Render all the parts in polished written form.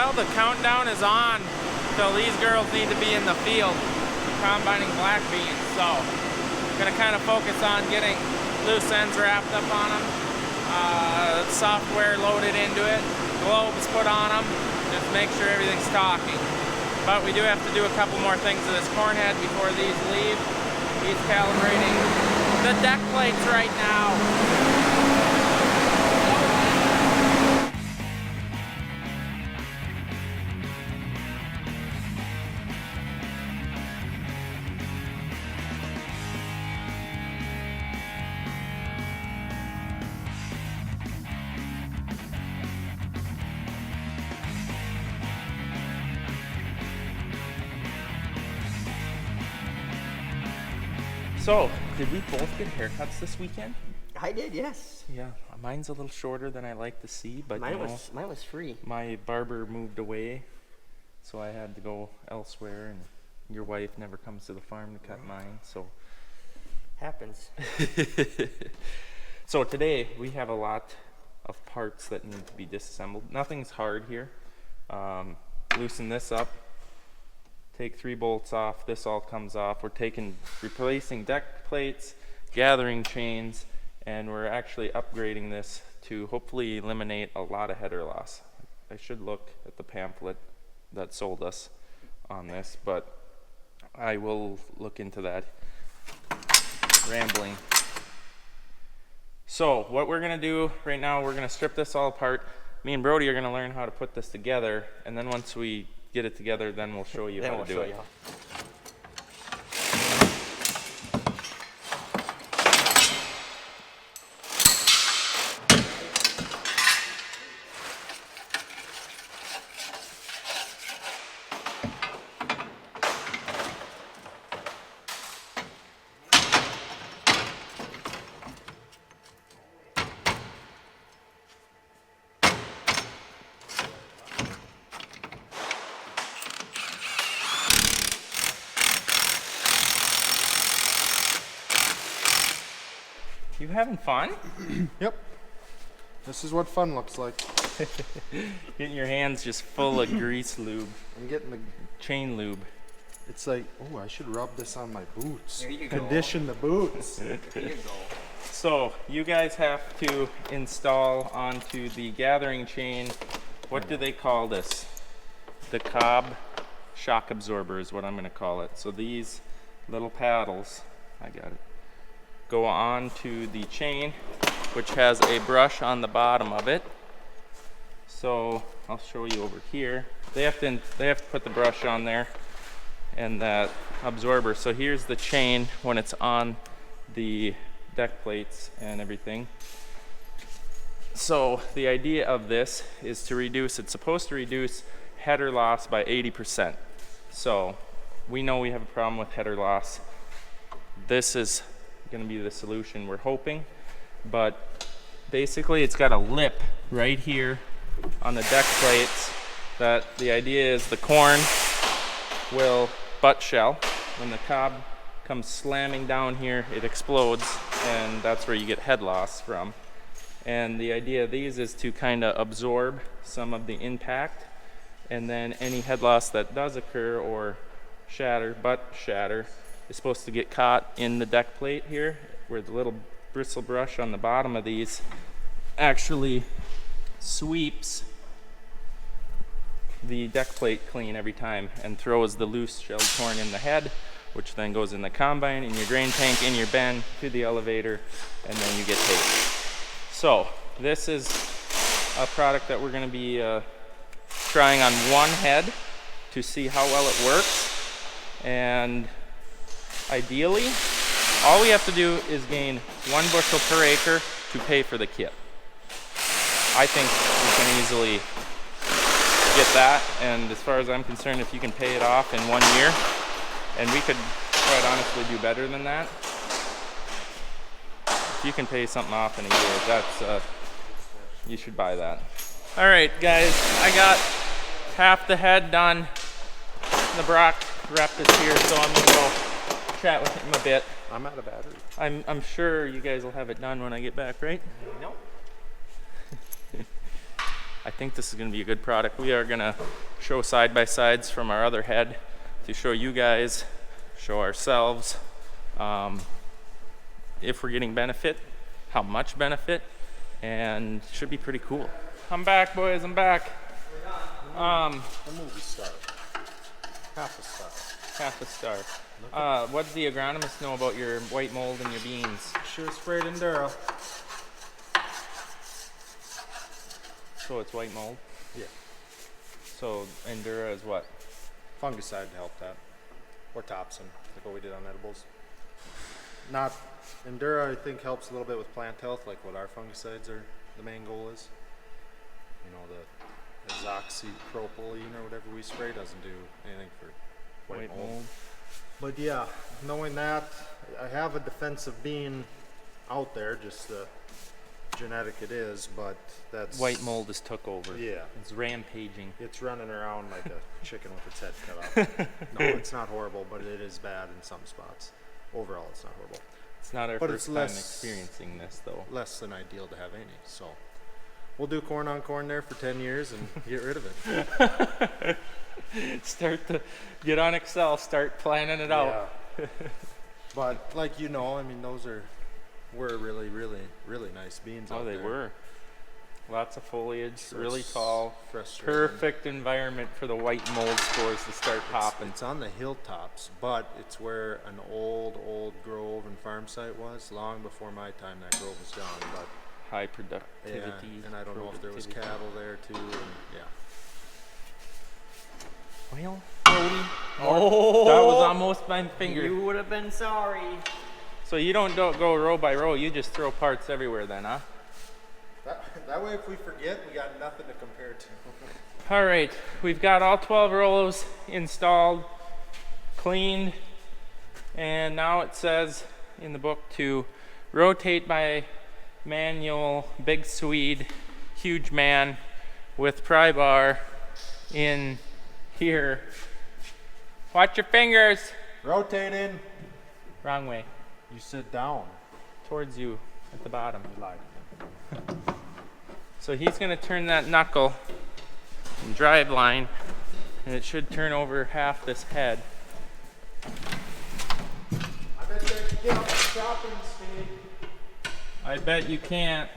tell, the countdown is on till these girls need to be in the field combining black beans. So I'm gonna kind of focus on getting loose ends wrapped up on them, software loaded into it, globes put on them, just make sure everything's talking. But we do have to do a couple more things to this corn head before these leave. He's calibrating the deck plates right now. So, did we both get haircuts this weekend? I did, yes. Yeah, mine's a little shorter than I like to see, but mine was free. My barber moved away, so I had to go elsewhere, and your wife never comes to the farm to cut mine, so. Happens. So today, we have a lot of parts that need to be disassembled. Nothing's hard here. Loosen this up. Take 3 bolts off, this all comes off. We're replacing deck plates, gathering chains, and we're actually upgrading this to hopefully eliminate a lot of header loss. I should look at the pamphlet that sold us on this, but I will look into that. Rambling. So what we're gonna do right now, we're gonna strip this all apart. Me and Brody are gonna learn how to put this together, and then once we get it together, then we'll show you how to do it. You having fun? Yep. This is what fun looks like. Getting your hands just full of grease lube. I'm getting the chain lube. It's like, oh, I should rub this on my boots. There you go. Condition the boots. There you go. So you guys have to install onto the gathering chain, what do they call this? The Cobb shock absorber is what I'm gonna call it. So these little paddles, I got it, go on to the chain, which has a brush on the bottom of it. So I'll show you over here. They have to put the brush on there and that absorber. So here's the chain when it's on the deck plates and everything. So the idea of this is to reduce, it's supposed to reduce header loss by 80%. So we know we have a problem with header loss. This is going to be the solution we're hoping, but basically it's got a lip right here on the deck plates that the idea is the corn will butt shell. When the cob comes slamming down here, it explodes, and that's where you get head loss from. And the idea of these is to kind of absorb some of the impact, and then any head loss that does occur or butt shatter is supposed to get caught in the deck plate here, where the little bristle brush on the bottom of these actually sweeps the deck plate clean every time and throws the loose shelled corn in the head, which then goes in the combine, in your grain tank, in your bin, to the elevator, and then you get paid. So this is a product that we're going to be trying on one head to see how well it works, and ideally all we have to do is gain 1 bushel per acre to pay for the kit. I think we can easily get that, and as far as I'm concerned, if you can pay it off in 1 year, and we could quite honestly do better than that. If you can pay something off in a year, that's you should buy that. All right, guys, I got half the head done. The Brock wrapped this here, so I'm gonna go chat with him a bit. I'm out of battery. I'm sure you guys will have it done when I get back, right? No. I think this is going to be a good product. We are going to show side-by-sides from our other head to show you guys, show ourselves, if we're getting benefit, how much benefit, and should be pretty cool. I'm back, boys, I'm back. A movie star. Half a star. Half a star. What does the agronomist know about your white mold and your beans? Should have sprayed Endura. So it's white mold? Yeah. So Endura is what? Fungicide to help that. Or Topsin, like what we did on edibles. Not Endura, I think, helps a little bit with plant health, like what our fungicides are. The main goal is. You know, the azoxypropylene or whatever we spray doesn't do anything for white mold. But yeah, knowing that, I have a defensive bean out there, just the genetic it is, but that's... White mold is took over. Yeah. It's rampaging. It's running around like a chicken with its head cut off. No, it's not horrible, but it is bad in some spots. Overall, it's not horrible. It's not our But first it's time less- experiencing this, though. Less than ideal to have any, so... We'll do corn on corn there for 10 years and get rid of it. Start to get on Excel, start planning it out. Yeah. But like you know, I mean, those were really, really, really nice beans. Oh, out they there. were. Lots of foliage, So really it's tall. frustrating. Perfect environment for the white mold spores to start popping. It's on the hilltops, but it's where an old grove and farm site was long before my time. That grove was gone, but High yeah, productivity. and I don't know if there was productivity. cattle there too, and yeah. Well, Brody. Oh, that was almost my finger. You would have been sorry. So you don't go row by row, you just throw parts everywhere then, huh? That way, if we forget, we got nothing to compare to. All right, we've got all 12 rows installed, cleaned, and now it says in the book to rotate by manual, big Swede, huge man with pry bar in here. Watch your fingers. Rotating. Wrong way, You sit down. towards you at the bottom. You lied. So he's gonna turn that knuckle and drive line, and it should turn over half this head. I bet you can get up to shopping speed. I bet you can't.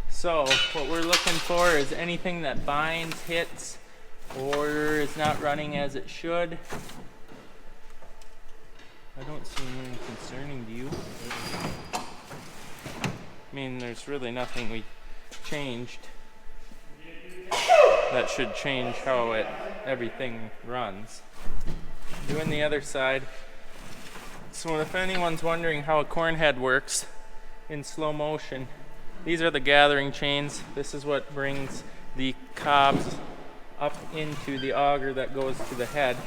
So what we're looking for is anything that binds, hits, or is not running as it should. I don't see anything concerning to you. I mean, there's really nothing we changed that should change how everything runs. Doing the other side. So if anyone's wondering how a corn head works in slow motion, these are the gathering chains. This is what brings the cobs up into the auger that goes to the head.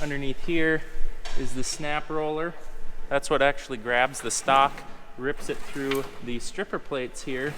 Underneath here is the snap roller. That's what actually grabs the stalk, rips it through the stripper plates here,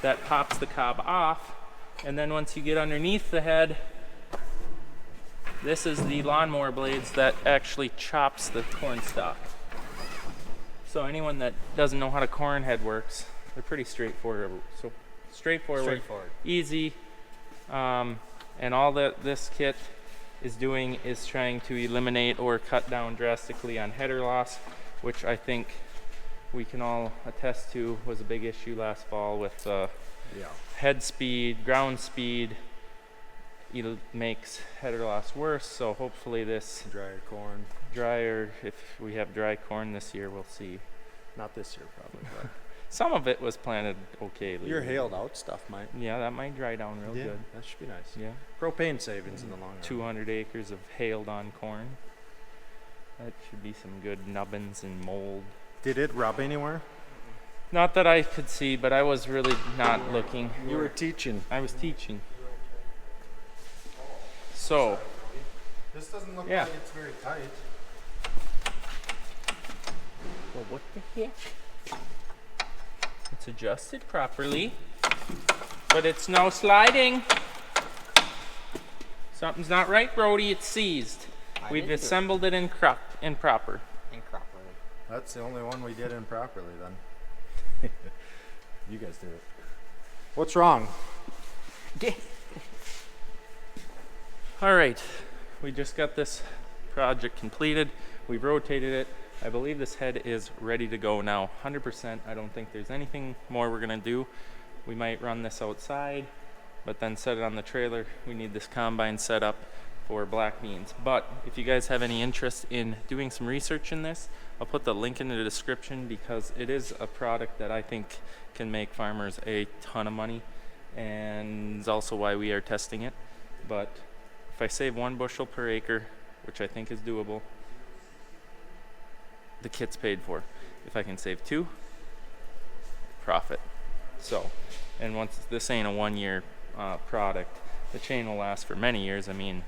that pops the cob off, and then once you get underneath the head, this is the lawnmower blades that actually chops the corn stalk. So anyone that doesn't know how a corn head works, they're pretty straightforward. So straightforward. Easy, and all that this kit is doing is trying to eliminate or cut down drastically on header loss, which I think we can all attest to was a big issue last fall with head speed, ground speed. It makes header loss worse, so hopefully this drier, if we have dry corn this year, we'll see. Not this year, probably. But Some of it was planted okay. your hailed out stuff might. Yeah, that might dry down real good. That should be nice. Yeah. Propane savings in the long run. 200 acres of hailed on corn. That should be some good nubbins and mold. Did it rub anywhere? Not that I could see, but I was really not looking. You were teaching. I was teaching. So, This doesn't look Yeah. like it's very tight. well, what the heck? It's adjusted properly, but it's no sliding. Something's not right, Brody. It's seized. I We've didn't do it assembled it in proper. improperly. That's the only one we did improperly then. You guys did it. What's wrong? All right, we just got this project completed. We've rotated it. I believe this head is ready to go now, 100%. I don't think there's anything more we're gonna do. We might run this outside, but then set it on the trailer. We need this combine set up for black beans. But if you guys have any interest in doing some research in this, I'll put the link in the description, because it is a product that I think can make farmers a ton of money, and it's also why we are testing it. But if I save 1 bushel per acre, which I think is doable, the kit's paid for. If I can save 2, profit. So, and once this ain't a 1-year product, the chain will last for many years. I mean,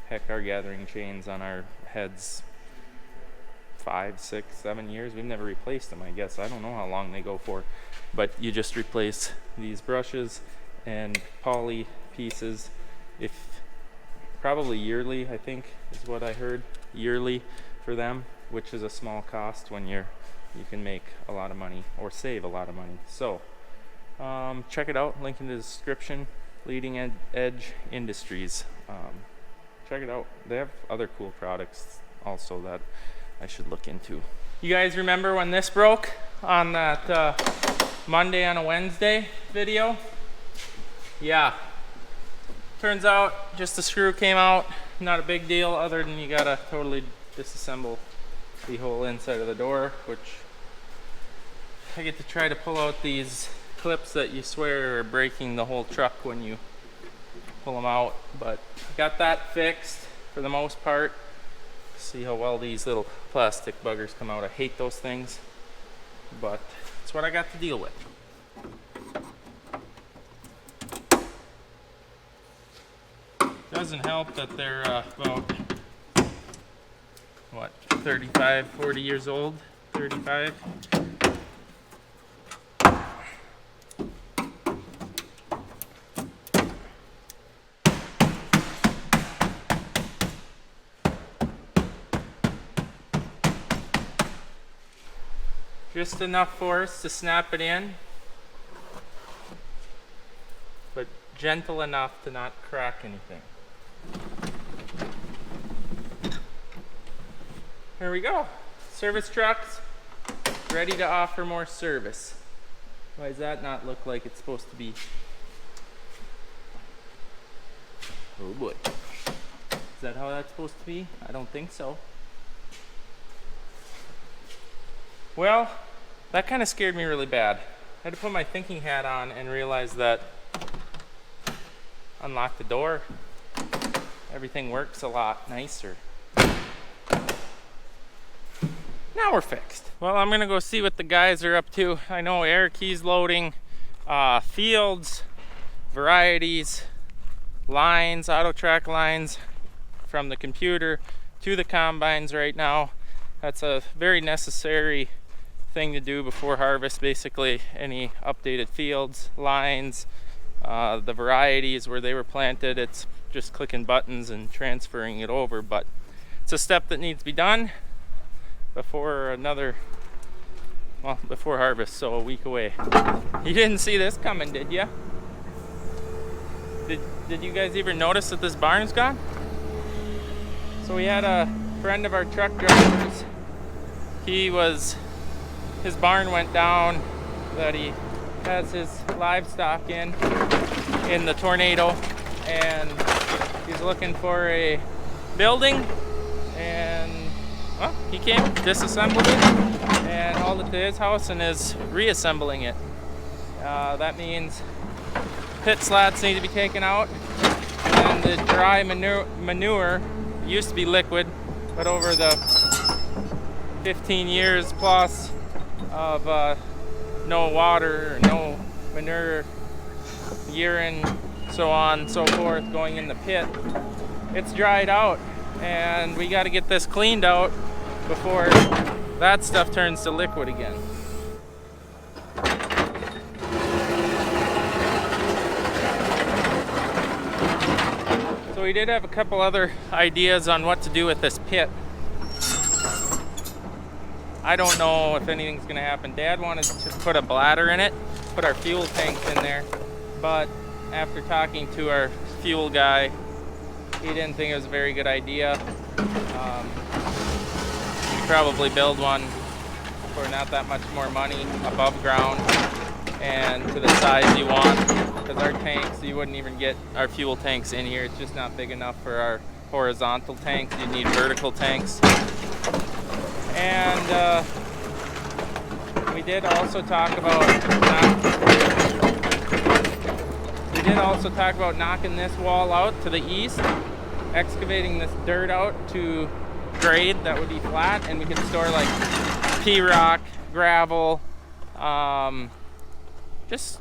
heck, our gathering chains on our heads 5, 6, 7 years. We've never replaced them, I guess. I don't know how long they go for, but you just replace these brushes and poly pieces, if probably yearly, I think is what I heard, yearly for them, which is a small cost when you can make a lot of money or save a lot of money. So check it out, link in the description. Leading Edge Industries. Check it out. They have other cool products also that I should look into. You guys remember when this broke on that Monday on a Wednesday video? Yeah. Turns out just the screw came out. Not a big deal, other than you gotta totally disassemble the whole inside of the door, which I get to try to pull out these clips that you swear are breaking the whole truck when you pull them out, but got that fixed for the most part. See how well these little plastic buggers come out. I hate those things, but it's what I got to deal with. Doesn't help that they're about, what, 35, 40 years old, 35. Just enough force to snap it in, but gentle enough to not crack anything. Here we go. Service trucks, ready to offer more service. Why does that not look like it's supposed to be? Oh boy. Is that how that's supposed to be? I don't think so. Well, that kind of scared me really bad. I had to put my thinking hat on and realize that unlock the door, everything works a lot nicer. Now we're fixed. Well, I'm gonna go see what the guys are up to. I know Eric, he's loading fields, varieties, lines, auto track lines from the computer to the combines right now. That's a very necessary thing to do before harvest. Basically, any updated fields, lines, the varieties where they were planted, it's just clicking buttons and transferring it over, but it's a step that needs to be done before before harvest, so a week away. You didn't see this coming, did you? Did you guys even notice that this barn's gone? So we had a friend of our truck drivers. His barn went down that he has his livestock in the tornado, and he's looking for a building, and well, he came, disassembled it, and hauled it to his house and is reassembling it. That means pit slats need to be taken out, and the dry manure used to be liquid, but over the 15 years plus of no water, no manure, urine, so on and so forth going in the pit, it's dried out, and we got to get this cleaned out before that stuff turns to liquid again. So we did have a couple other ideas on what to do with this pit. I don't know if anything's gonna happen. Dad wanted to put a bladder in it, put our fuel tanks in there, but after talking to our fuel guy, he didn't think it was a very good idea. You could probably build one for not that much more money above ground and to the size you want, because our tanks, you wouldn't even get our fuel tanks in here. It's just not big enough for our horizontal tanks. You'd need vertical tanks. And we did also talk about knocking this wall out to the east, excavating this dirt out to grade that would be flat, and we could store like P-rock, gravel, just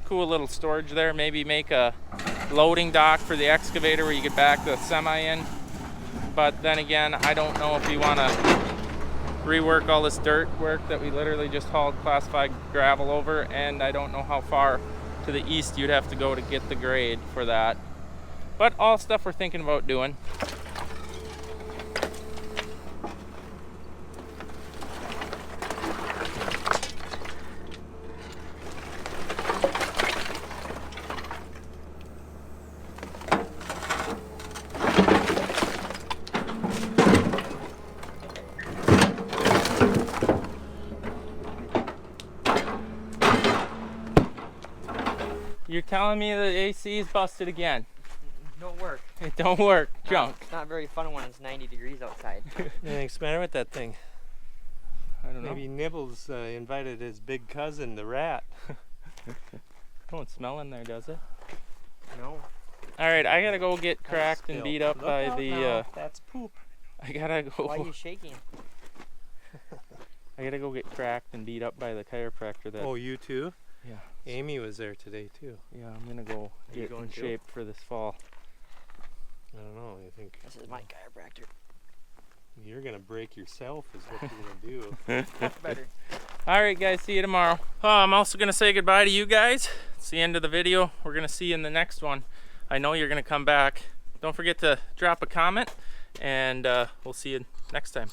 cool little storage there. Maybe make a loading dock for the excavator where you could back the semi in. But then again, I don't know if you want to rework all this dirt work that we literally just hauled class 5 gravel over, and I don't know how far to the east you'd have to go to get the grade for that. But all stuff we're thinking about doing. You're telling me the AC is busted again? Don't work. It don't work. Junk. It's not very fun when it's 90 degrees outside. Anything's the matter with that thing? I don't know. Maybe Nibbles invited his big cousin, the rat. Don't smell in there, does it? No. All right, I gotta go get cracked and beat up Look by out the. now. That's poop. I gotta go. Why are you shaking? I gotta go get cracked and beat up by the chiropractor. That. Oh, you too? Yeah. Amy was there today too. Yeah, I'm gonna go you get going in too? shape for this fall. I don't know. I think This is my chiropractor. you're gonna break yourself. Is what you're gonna do. That's better. All right, guys. See you tomorrow. I'm also gonna say goodbye to you guys. It's the end of the video. We're gonna see you in the next one. I know you're gonna come back. Don't forget to drop a comment, and we'll see you next time.